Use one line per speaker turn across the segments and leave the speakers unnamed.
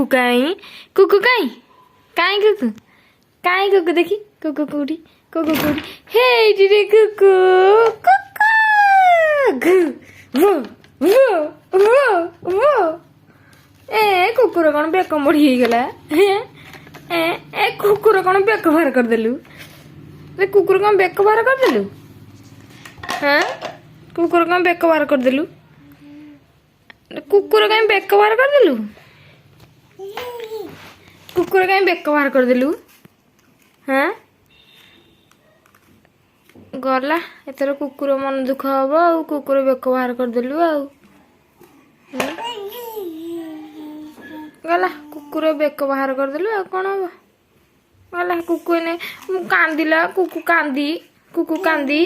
कुकु काई काई कुकु देखी कुकु कोठी हे रे कुकु कुकु वो वो वो वो ए कुकुर कौन बेक मोड़ी गला ए कुकुर कौन बेक बाहर कर देलु कुकुर कौन बेक बाहर कर देलु हाँ कुकुर कौन बेक बाहर कर देलु कुकुर कहीं बेक बाहर कर देलु कुकुर कहीं बेक बाहर कर देलु हाँ गला एथर कुकुर मन दुख हम आ कुकुर बेक बाहर कर देलु गला कुकुर बेक बाहर कर देलु आ कौन हम गला कुकु ने कांदिला कुकु कांदी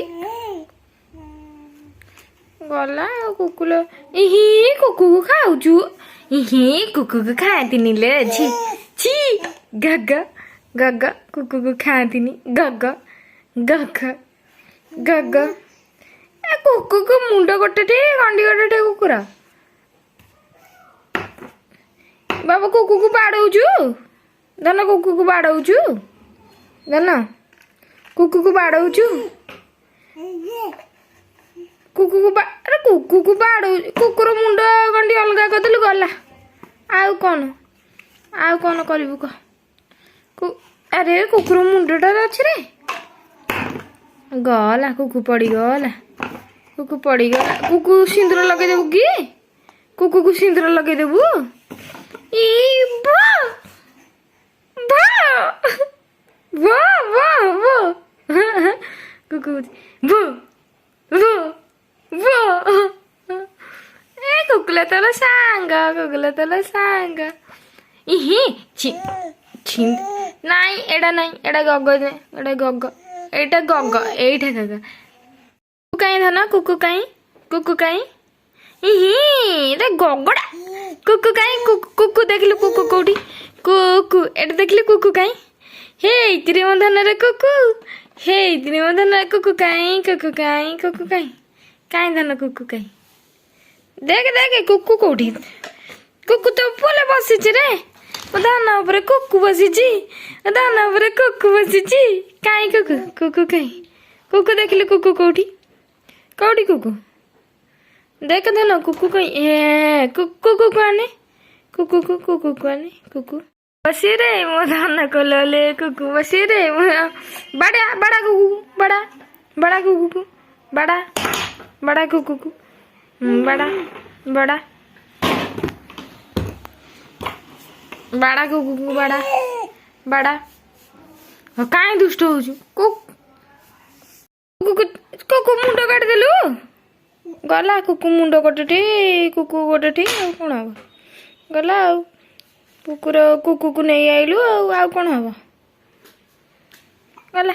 गला कुकुल इही कुकु को खाऊचु इही कुकु को खाती ले छी छी गग गग कुकु को खाती गग गग गग ए कुकु को मुंड गोटे गंडी गोटे कुकुरा बाबा कुकु को बाड़ौचु धन कुकु को बाड़ौचु धन कुकु को बाड़ौचु कुकु को बाड़ौ कुकुर मुंड गंडी अलगा करदेलु गला आउ कौन करू कह अरे कुकुर मुंडटार अच्छे रे गला कुकु पड़गला कुकु सिंदूर लगेदेबू कि कुकु को सिंदूर लगेदेबू कुकु कुकुला तोला सांग इही छि नाई एडा गग एटा गग एटा गग काई धन कुकु काई इही रे गगड़ा कुकु देखलु कुकु कोठी कुकु एटा देखलु कुकु काई हे इतरे मधन रे कुकु हे इतरे मधन रे कुकु काई काई धन कुकु काई देख कुकु कोठी कुकु तो पोले बसिछि रे दाना ऊपर कुकु बसिछि काई कुकु काई कुकु देखलु कुकु कोठी कुकु देख धन कुकु काई ए कुकु काने कुकु बसी रे मो धन कोले कुकु बसी रे बड़ा कुकु बड़ा कुकु बड़ा कुकु बड़ा कुकु बड़ा काई दुष्ट हो कुकु मुंड काट देलु गला कुकु मुंड गोटे कुकु गोटे कौन हम गला कुकु को नहीं आइलु कौन हम गला